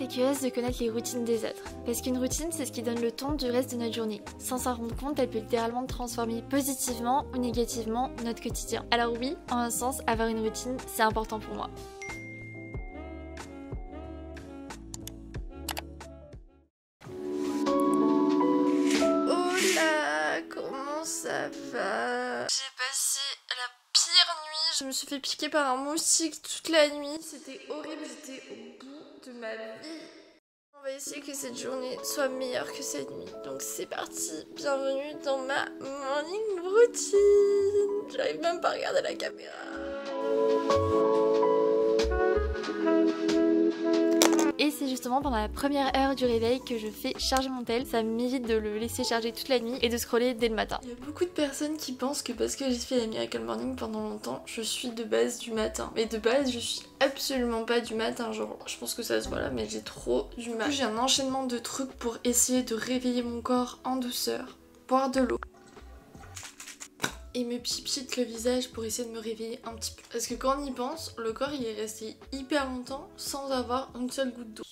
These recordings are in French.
t'es curieuse de connaître les routines des autres. Parce qu'une routine, c'est ce qui donne le ton du reste de notre journée. Sans s'en rendre compte, elle peut littéralement transformer positivement ou négativement notre quotidien. Alors oui, en un sens, avoir une routine, c'est important pour moi. Hola, comment ça va? J'ai passé la pire nuit. Je me suis fait piquer par un moustique toute la nuit. C'était horrible, j'étais au bout de ma vie. On va essayer que cette journée soit meilleure que cette nuit. Donc c'est parti, bienvenue dans ma morning routine. J'arrive même pas à regarder la caméra. Et c'est justement pendant la première heure du réveil que je fais charger mon tel. Ça m'évite de le laisser charger toute la nuit et de scroller dès le matin. Il y a beaucoup de personnes qui pensent que parce que j'ai fait la Miracle Morning pendant longtemps, je suis de base du matin. Mais de base, je suis absolument pas du matin. Genre, je pense que ça se voit là, mais j'ai trop du mal. J'ai un enchaînement de trucs pour essayer de réveiller mon corps en douceur. Boire de l'eau. Et me pipite le visage pour essayer de me réveiller un petit peu. Parce que quand on y pense, le corps il est resté hyper longtemps sans avoir une seule goutte d'eau.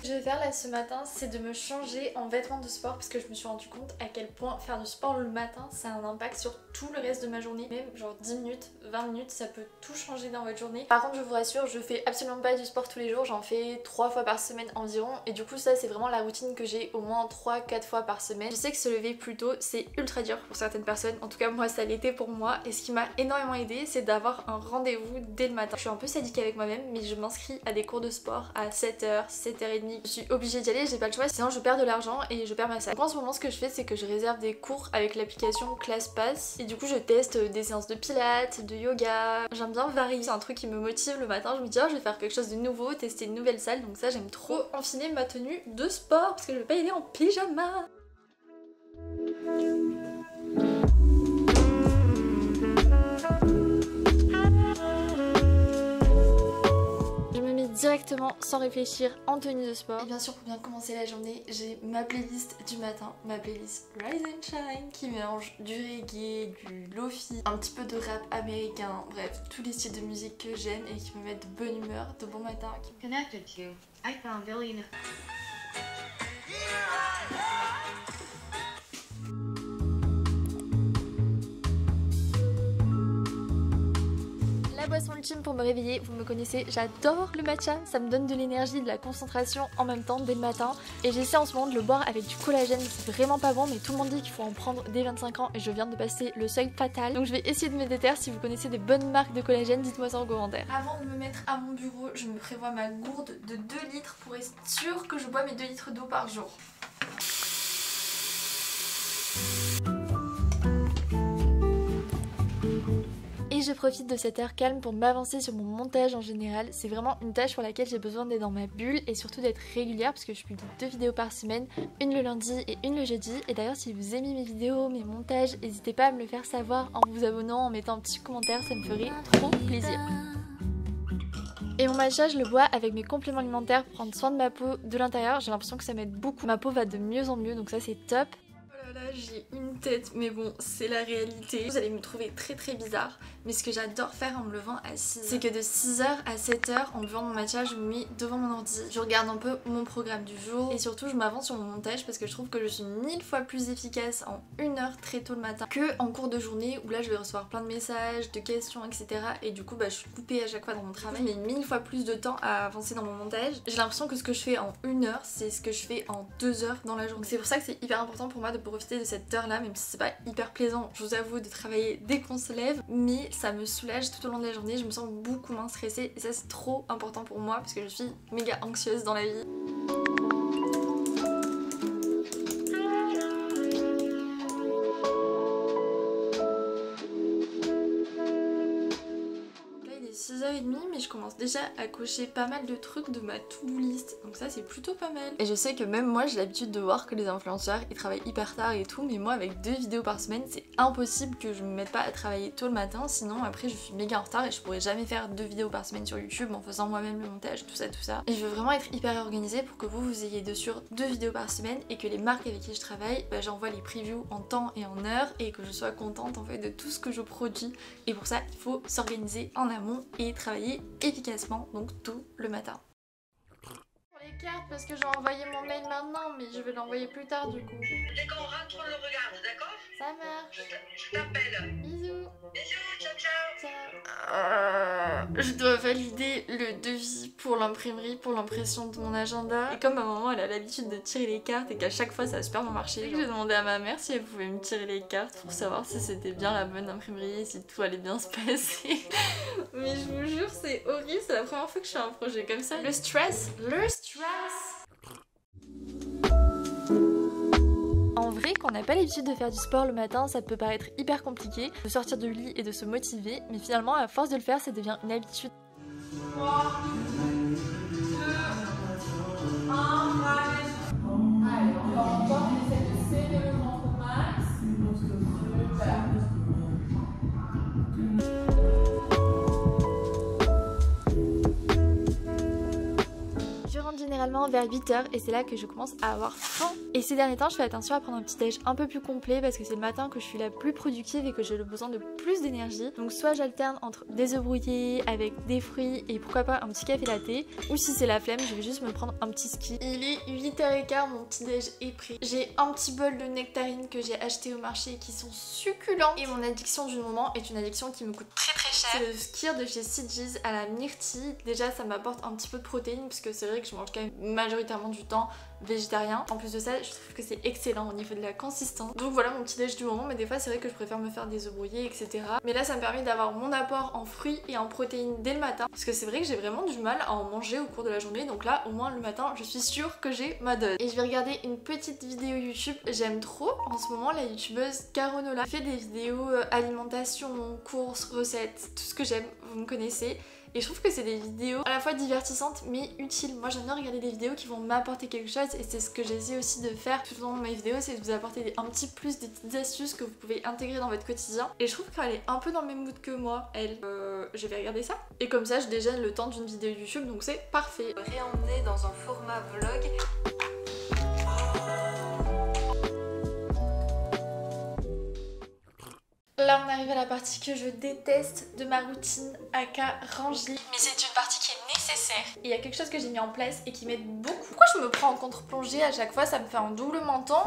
Ce que je vais faire là ce matin, c'est de me changer en vêtements de sport parce que je me suis rendu compte à quel point faire du sport le matin ça a un impact sur tout le reste de ma journée. Même genre 10 minutes, 20 minutes, ça peut tout changer dans votre journée. Par contre je vous rassure, je fais absolument pas du sport tous les jours, j'en fais 3 fois par semaine environ et du coup ça c'est vraiment la routine que j'ai au moins 3-4 fois par semaine. Je sais que se lever plus tôt c'est ultra dur pour certaines personnes, en tout cas moi ça l'était pour moi et ce qui m'a énormément aidé c'est d'avoir un rendez-vous dès le matin. Je suis un peu sadique avec moi-même mais je m'inscris à des cours de sport à 7h, 7h30. Je suis obligée d'y aller, j'ai pas le choix, sinon je perds de l'argent et je perds ma salle. Donc en ce moment ce que je fais c'est que je réserve des cours avec l'application ClassPass et du coup je teste des séances de pilates, de yoga. J'aime bien varier, c'est un truc qui me motive le matin, je me dis oh, je vais faire quelque chose de nouveau, tester une nouvelle salle, donc ça j'aime trop enfiler ma tenue de sport parce que je vais pas y aller en pyjama. Directement sans réfléchir en tenue de sport. Et bien sûr pour bien commencer la journée j'ai ma playlist du matin, ma playlist Rise and Shine qui mélange du reggae, du lofi, un petit peu de rap américain, bref tous les styles de musique que j'aime et qui me mettent de bonne humeur, de bon matin. Connected to, I found Billy. Boisson ultime pour me réveiller, vous me connaissez, j'adore le matcha, ça me donne de l'énergie, de la concentration en même temps dès le matin et j'essaie en ce moment de le boire avec du collagène, c'est vraiment pas bon mais tout le monde dit qu'il faut en prendre dès 25 ans et je viens de passer le seuil fatal donc je vais essayer de me déterre. Si vous connaissez des bonnes marques de collagène, dites-moi ça en commentaire. Avant de me mettre à mon bureau, je me prévois ma gourde de 2 litres pour être sûre que je bois mes 2 litres d'eau par jour. Et je profite de cette heure calme pour m'avancer sur mon montage en général. C'est vraiment une tâche pour laquelle j'ai besoin d'être dans ma bulle et surtout d'être régulière parce que je publie 2 vidéos par semaine, une le lundi et une le jeudi. Et d'ailleurs si vous aimez mes vidéos, mes montages, n'hésitez pas à me le faire savoir en vous abonnant, en mettant un petit commentaire, ça me ferait trop plaisir. Et mon matcha je le bois avec mes compléments alimentaires pour prendre soin de ma peau de l'intérieur. J'ai l'impression que ça m'aide beaucoup, ma peau va de mieux en mieux donc ça c'est top. Là j'ai une tête mais bon c'est la réalité. Vous allez me trouver très bizarre mais ce que j'adore faire en me levant à 6h c'est que de 6h à 7h en buvant mon matcha je me mets devant mon ordi, je regarde un peu mon programme du jour et surtout je m'avance sur mon montage parce que je trouve que je suis 1000 fois plus efficace en 1 heure très tôt le matin que en cours de journée où là je vais recevoir plein de messages, de questions etc et du coup bah je suis coupée à chaque fois dans mon travail mais 1000 fois plus de temps à avancer dans mon montage. J'ai l'impression que ce que je fais en 1 heure c'est ce que je fais en 2 heures dans la journée. C'est pour ça que c'est hyper important pour moi de profiter de cette heure là même si c'est pas hyper plaisant je vous avoue de travailler dès qu'on se lève mais ça me soulage tout au long de la journée, je me sens beaucoup moins stressée et ça c'est trop important pour moi parce que je suis méga anxieuse dans la vie. Il est 6h30 mais je commence déjà à cocher pas mal de trucs de ma to-do list donc ça c'est plutôt pas mal. Et je sais que même moi j'ai l'habitude de voir que les influenceurs ils travaillent hyper tard et tout mais moi avec 2 vidéos par semaine c'est impossible que je me mette pas à travailler tôt le matin sinon après je suis méga en retard et je pourrais jamais faire 2 vidéos par semaine sur YouTube en faisant moi-même le montage tout ça. Et je veux vraiment être hyper organisée pour que vous ayez de sûr 2 vidéos par semaine et que les marques avec qui je travaille bah, j'envoie les previews en temps et en heure et que je sois contente en fait de tout ce que je produis et pour ça il faut s'organiser en amont et travailler travailler efficacement, donc tôt le matin. Pour les cartes, parce que j'ai envoyé mon mail maintenant, mais je vais l'envoyer plus tard du coup. Dès qu'on rentre, on le regarde, d'accord? Ça marche. Je t'appelle. Bisous. Bisous, ciao ciao. Je dois valider le devis pour l'imprimerie, pour l'impression de mon agenda. Et comme ma maman elle a l'habitude de tirer les cartes et qu'à chaque fois ça a super bien marché, j'ai demandé à ma mère si elle pouvait me tirer les cartes pour savoir si c'était bien la bonne imprimerie, si tout allait bien se passer. Mais je vous jure c'est horrible, c'est la première fois que je fais un projet comme ça. Le stress. En vrai, quand on n'a pas l'habitude de faire du sport le matin, ça peut paraître hyper compliqué de sortir du lit et de se motiver, mais finalement, à force de le faire, ça devient une habitude. 3, 2, 1, allez, on va encore essayer de serrer le ventre au max. Super. Je rentre généralement vers 8h et c'est là que je commence à avoir faim. Et ces derniers temps, je fais attention à prendre un petit déj un peu plus complet parce que c'est le matin que je suis la plus productive et que j'ai le besoin de plus d'énergie. Donc soit j'alterne entre des œufs brouillés avec des fruits et pourquoi pas un petit café latte, ou si c'est la flemme, je vais juste me prendre un petit ski. Il est 8h15, mon petit déj est prêt. J'ai un petit bol de nectarines que j'ai acheté au marché et qui sont succulents. Et mon addiction du moment est une addiction qui me coûte très cher. C'est le skir de chez Sidji's à la myrtille. Déjà ça m'apporte un petit peu de protéines parce que c'est vrai que je mange quand même majoritairement du temps végétarien. En plus de ça, je trouve que c'est excellent au niveau de la consistance. Donc voilà mon petit déj du moment, mais des fois c'est vrai que je préfère me faire des œufs brouillés, etc. Mais là ça me permet d'avoir mon apport en fruits et en protéines dès le matin, parce que c'est vrai que j'ai vraiment du mal à en manger au cours de la journée, donc là au moins le matin je suis sûre que j'ai ma dose. Et je vais regarder une petite vidéo YouTube, j'aime trop en ce moment la youtubeuse Caronola. Elle fait des vidéos alimentation, courses, recettes, tout ce que j'aime, vous me connaissez. Et je trouve que c'est des vidéos à la fois divertissantes mais utiles. Moi j'aime bien regarder des vidéos qui vont m'apporter quelque chose et c'est ce que j'essaie aussi de faire tout au long de mes vidéos, c'est de vous apporter un petit plus, des petites astuces que vous pouvez intégrer dans votre quotidien. Et je trouve qu'elle est un peu dans le même mood que moi, elle. Je vais regarder ça. Et comme ça je déjeune le temps d'une vidéo YouTube, donc c'est parfait. Réemmener dans un format vlog. Là on arrive à la partie que je déteste de ma routine aka ranger, mais c'est une partie qui est nécessaire. Et il y a quelque chose que j'ai mis en place et qui m'aide beaucoup. Pourquoi je me prends en contre-plongée à chaque fois, ça me fait un double menton.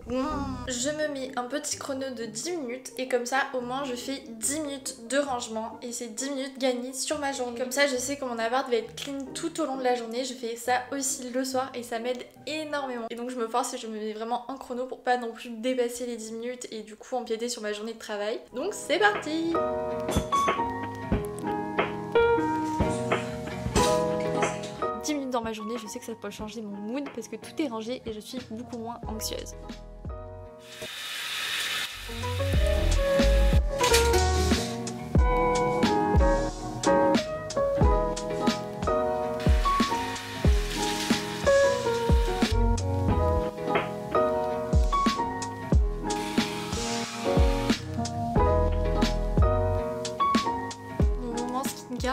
Je me mets un petit chrono de 10 minutes et comme ça au moins je fais 10 minutes de rangement et c'est 10 minutes gagnées sur ma journée. Comme ça je sais que mon appart va être clean tout au long de la journée, je fais ça aussi le soir et ça m'aide énormément. Et donc je me force et je me mets vraiment un chrono pour pas non plus dépasser les 10 minutes et du coup empiéter sur ma journée de travail. Donc c'est parti! Dans ma journée, je sais que ça peut changer mon mood parce que tout est rangé et je suis beaucoup moins anxieuse.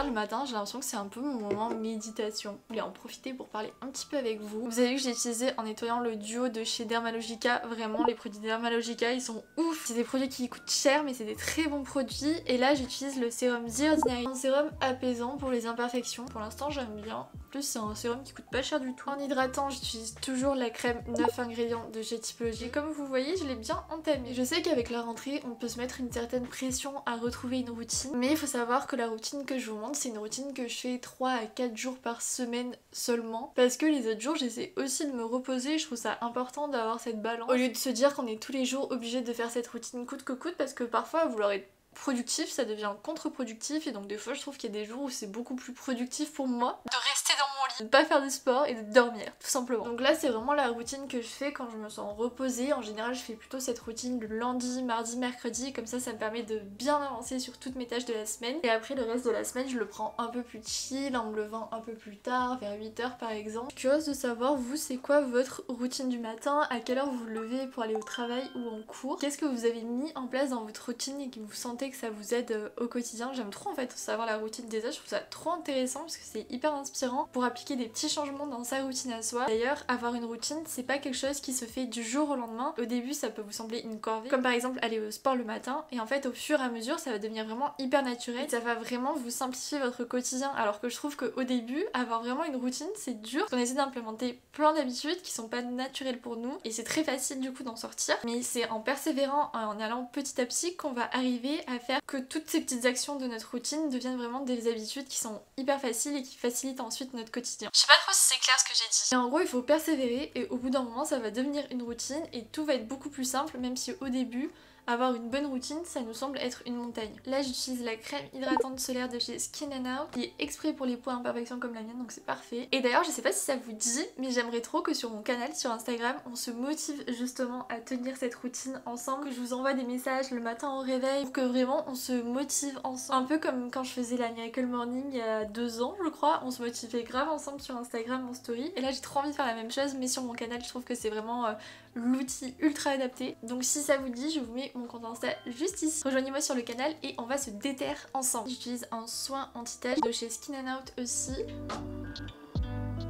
Le matin, j'ai l'impression que c'est un peu mon moment méditation. Je voulais en profiter pour parler un petit peu avec vous. Vous avez vu que j'ai utilisé en nettoyant le duo de chez Dermalogica. Vraiment, les produits Dermalogica, ils sont ouf. C'est des produits qui coûtent cher, mais c'est des très bons produits. Et là, j'utilise le sérum The Ordinary. Un sérum apaisant pour les imperfections. Pour l'instant, j'aime bien. En plus, c'est un sérum qui coûte pas cher du tout. En hydratant, j'utilise toujours la crème 9 ingrédients de chez Typologie. Comme vous voyez, je l'ai bien entamée. Je sais qu'avec la rentrée, on peut se mettre une certaine pression à retrouver une routine. Mais il faut savoir que la routine que je vous montre, c'est une routine que je fais 3 à 4 jours par semaine seulement. Parce que les autres jours, j'essaie aussi de me reposer. Je trouve ça important d'avoir cette balance. Au lieu de se dire qu'on est tous les jours obligé de faire cette routine coûte que coûte, parce que parfois, vouloir être productif, ça devient contre-productif et donc des fois je trouve qu'il y a des jours où c'est beaucoup plus productif pour moi de rester dans mon lit, de pas faire de sport et de dormir tout simplement. Donc là c'est vraiment la routine que je fais quand je me sens reposée. En général je fais plutôt cette routine le lundi, mardi, mercredi, comme ça me permet de bien avancer sur toutes mes tâches de la semaine et après le reste de la semaine je le prends un peu plus chill en me levant un peu plus tard, vers 8h par exemple. Je suis curieuse de savoir vous c'est quoi votre routine du matin, à quelle heure vous vous levez pour aller au travail ou en cours, qu'est-ce que vous avez mis en place dans votre routine et que vous sentez santé, que ça vous aide au quotidien. J'aime trop en fait savoir la routine des autres, je trouve ça trop intéressant parce que c'est hyper inspirant pour appliquer des petits changements dans sa routine à soi. D'ailleurs, avoir une routine, c'est pas quelque chose qui se fait du jour au lendemain. Au début, ça peut vous sembler une corvée, comme par exemple aller au sport le matin, et en fait au fur et à mesure, ça va devenir vraiment hyper naturel. Ça va vraiment vous simplifier votre quotidien, alors que je trouve qu'au début, avoir vraiment une routine, c'est dur, parce qu'on essaie d'implémenter plein d'habitudes qui sont pas naturelles pour nous, et c'est très facile du coup d'en sortir, mais c'est en persévérant, en allant petit à petit qu'on va arriver à faire que toutes ces petites actions de notre routine deviennent vraiment des habitudes qui sont hyper faciles et qui facilitent ensuite notre quotidien. Je sais pas trop si c'est clair ce que j'ai dit. Et en gros, il faut persévérer et au bout d'un moment, ça va devenir une routine et tout va être beaucoup plus simple, même si au début, avoir une bonne routine, ça nous semble être une montagne. Là, j'utilise la crème hydratante solaire de chez Skin & Out, qui est exprès pour les peaux à imperfection comme la mienne, donc c'est parfait. Et d'ailleurs, je sais pas si ça vous dit, mais j'aimerais trop que sur mon canal, sur Instagram, on se motive justement à tenir cette routine ensemble, que je vous envoie des messages le matin au réveil, pour que vraiment on se motive ensemble. Un peu comme quand je faisais la Miracle Morning il y a 2 ans, je crois, on se motivait grave ensemble sur Instagram en story. Et là, j'ai trop envie de faire la même chose, mais sur mon canal, je trouve que c'est vraiment l'outil ultra adapté. Donc si ça vous dit, je vous mets mon compte Insta juste ici. Rejoignez-moi sur le canal et on va se déterre ensemble. J'utilise un soin anti-tache de chez Skin & Out aussi,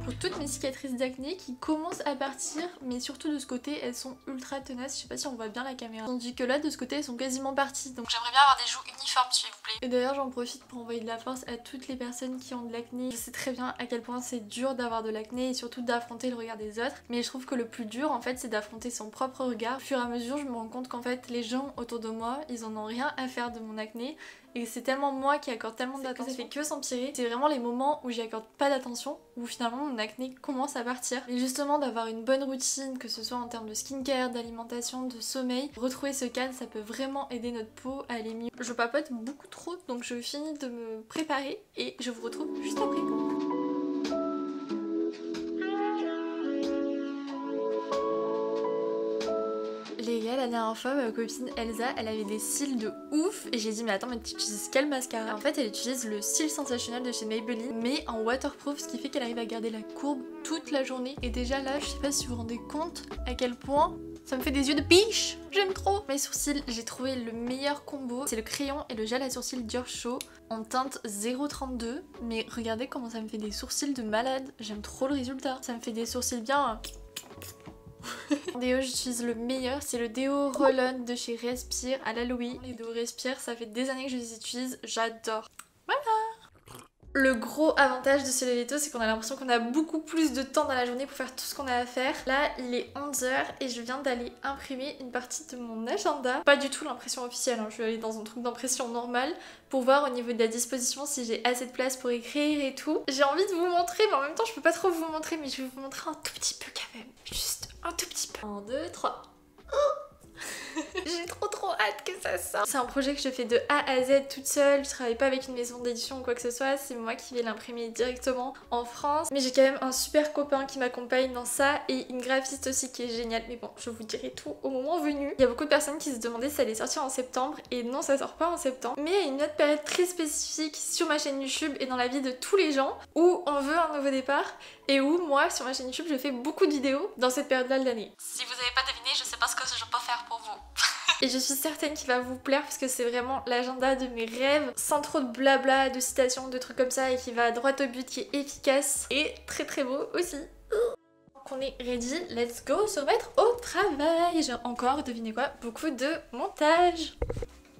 pour toutes mes cicatrices d'acné qui commencent à partir, mais surtout de ce côté elles sont ultra tenaces. Je sais pas si on voit bien la caméra, tandis que là de ce côté elles sont quasiment parties, donc j'aimerais bien avoir des joues uniformes s'il vous plaît. Et d'ailleurs j'en profite pour envoyer de la force à toutes les personnes qui ont de l'acné. Je sais très bien à quel point c'est dur d'avoir de l'acné et surtout d'affronter le regard des autres, mais je trouve que le plus dur en fait c'est d'affronter son propre regard. Au fur et à mesure je me rends compte qu'en fait les gens autour de moi ils en ont rien à faire de mon acné, et c'est tellement moi qui accorde tellement d'attention, ça fait que s'empirer. C'est vraiment les moments où j'y accorde pas d'attention, où finalement mon acné commence à partir. Et justement d'avoir une bonne routine, que ce soit en termes de skincare, d'alimentation, de sommeil, retrouver ce calme, ça peut vraiment aider notre peau à aller mieux. Je papote beaucoup trop, donc je finis de me préparer et je vous retrouve juste après. Les gars, la dernière fois, ma copine Elsa, elle avait des cils de ouf et j'ai dit mais attends, mais tu utilises quel mascara? En fait, elle utilise le cil sensationnel de chez Maybelline, mais en waterproof, ce qui fait qu'elle arrive à garder la courbe toute la journée. Et déjà là, je sais pas si vous vous rendez compte à quel point ça me fait des yeux de biche. J'aime trop. Mes sourcils, j'ai trouvé le meilleur combo, c'est le crayon et le gel à sourcils Dior Show en teinte 0,32, mais regardez comment ça me fait des sourcils de malade. J'aime trop le résultat. Ça me fait des sourcils bien... En déo, j'utilise le meilleur, c'est le déo Roll-On de chez Respire à l'Aloe. Les déos Respire, ça fait des années que je les utilise, j'adore. Voilà. Le gros avantage de ce Lelito, c'est qu'on a l'impression qu'on a beaucoup plus de temps dans la journée pour faire tout ce qu'on a à faire. Là, il est 11h et je viens d'aller imprimer une partie de mon agenda. Pas du tout l'impression officielle, hein. Je vais aller dans un truc d'impression normale pour voir au niveau de la disposition si j'ai assez de place pour écrire et tout. J'ai envie de vous montrer, mais en même temps, je peux pas trop vous montrer, mais je vais vous montrer un tout petit peu quand même. Juste un tout petit peu. 1, 2, 3. J'ai trop hâte que ça sorte. C'est un projet que je fais de A à Z toute seule, je travaille pas avec une maison d'édition ou quoi que ce soit, c'est moi qui vais l'imprimer directement en France. Mais j'ai quand même un super copain qui m'accompagne dans ça et une graphiste aussi qui est géniale. Mais bon, je vous dirai tout au moment venu. Il y a beaucoup de personnes qui se demandaient si ça allait sortir en septembre et non, ça sort pas en septembre. Mais il y a une autre période très spécifique sur ma chaîne YouTube et dans la vie de tous les gens où on veut un nouveau départ et où moi sur ma chaîne YouTube je fais beaucoup de vidéos dans cette période-là de l'année. Si vous n'avez pas deviné, je sais pas ce que je peux faire pour vous. Et je suis certaine qu'il va vous plaire parce que c'est vraiment l'agenda de mes rêves, sans trop de blabla, de citations, de trucs comme ça, et qui va droit au but, qui est efficace et très beau aussi. Donc on est ready, let's go se remettre au travail. J'ai encore, devinez quoi, beaucoup de montage.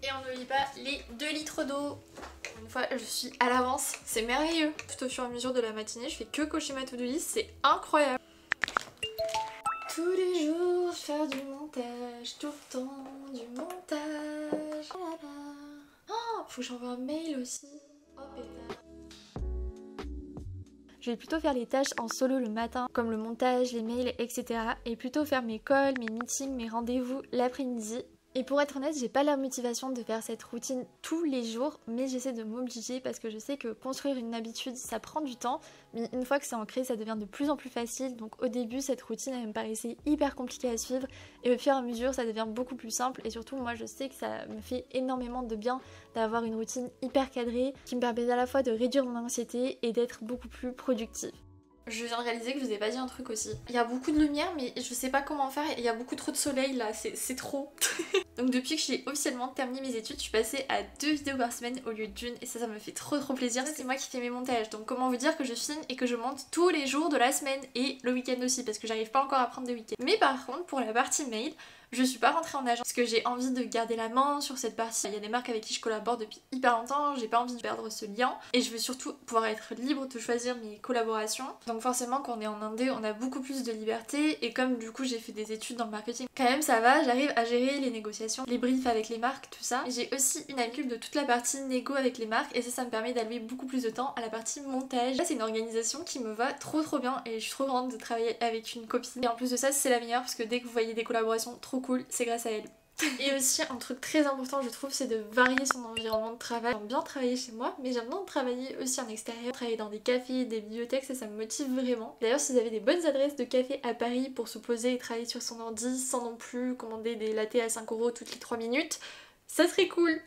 Et on n'oublie pas les 2 litres d'eau. Une fois, je suis à l'avance, c'est merveilleux. Tout au fur et à mesure de la matinée, je fais que cocher ma to-do list, c'est incroyable. Tous les jours, faire du montage, tout le temps, du montage. Oh, faut que j'envoie un mail aussi. Oh pétard. Je vais plutôt faire les tâches en solo le matin, comme le montage, les mails, etc. Et plutôt faire mes calls, mes meetings, mes rendez-vous l'après-midi. Et pour être honnête, j'ai pas la motivation de faire cette routine tous les jours, mais j'essaie de m'obliger parce que je sais que construire une habitude, ça prend du temps, mais une fois que c'est ancré, ça devient de plus en plus facile. Donc au début, cette routine, elle me paraissait hyper compliquée à suivre, et au fur et à mesure, ça devient beaucoup plus simple. Et surtout, moi, je sais que ça me fait énormément de bien d'avoir une routine hyper cadrée, qui me permet à la fois de réduire mon anxiété et d'être beaucoup plus productive. Je viens de réaliser que je vous ai pas dit un truc aussi. Il y a beaucoup de lumière mais je sais pas comment faire, il y a beaucoup trop de soleil là, c'est trop. Donc depuis que j'ai officiellement terminé mes études, je suis passée à 2 vidéos par semaine au lieu d'une et ça me fait trop plaisir. C'est moi qui fais mes montages, donc comment vous dire que je filme et que je monte tous les jours de la semaine et le week-end aussi parce que j'arrive pas encore à prendre de week-end. Mais par contre pour la partie mail, je suis pas rentrée en agence parce que j'ai envie de garder la main sur cette partie. Il y a des marques avec qui je collabore depuis hyper longtemps, j'ai pas envie de perdre ce lien et je veux surtout pouvoir être libre de choisir mes collaborations. Donc forcément quand on est en indé, on a beaucoup plus de liberté et comme du coup j'ai fait des études dans le marketing, quand même ça va, j'arrive à gérer les négociations, les briefs avec les marques, tout ça. J'ai aussi une amicule de toute la partie négo avec les marques et ça me permet d'allouer beaucoup plus de temps à la partie montage. Là c'est une organisation qui me va trop bien et je suis trop contente de travailler avec une copine. Et en plus de ça c'est la meilleure parce que dès que vous voyez des collaborations trop cool, c'est grâce à elle. Et aussi un truc très important je trouve, c'est de varier son environnement de travail. J'aime bien travailler chez moi mais j'aime bien travailler aussi en extérieur, travailler dans des cafés, des bibliothèques, ça me motive vraiment. D'ailleurs si vous avez des bonnes adresses de café à Paris pour se poser et travailler sur son ordi sans non plus commander des lattés à 5 € toutes les 3 minutes, ça serait cool.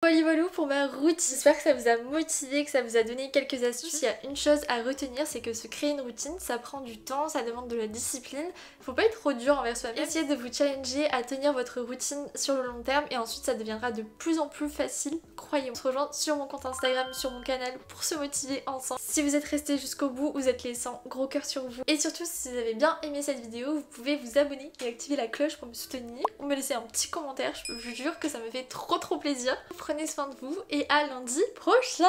Voilà pour ma routine. J'espère que ça vous a motivé, que ça vous a donné quelques astuces. Il y a une chose à retenir, c'est que se créer une routine, ça prend du temps, ça demande de la discipline. Faut pas être trop dur envers soi-même. Essayez de vous challenger à tenir votre routine sur le long terme et ensuite ça deviendra de plus en plus facile. Croyez-moi. On se rejoint sur mon compte Instagram, sur mon canal pour se motiver ensemble. Si vous êtes resté jusqu'au bout, vous êtes les 100, gros cœur sur vous. Et surtout, si vous avez bien aimé cette vidéo, vous pouvez vous abonner et activer la cloche pour me soutenir ou me laisser un petit commentaire. Je vous jure que ça me fait trop plaisir. Prenez soin de vous et à lundi prochain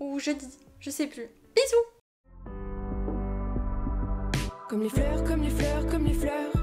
ou jeudi, je sais plus. Bisous. Comme les fleurs, comme les fleurs, comme les fleurs.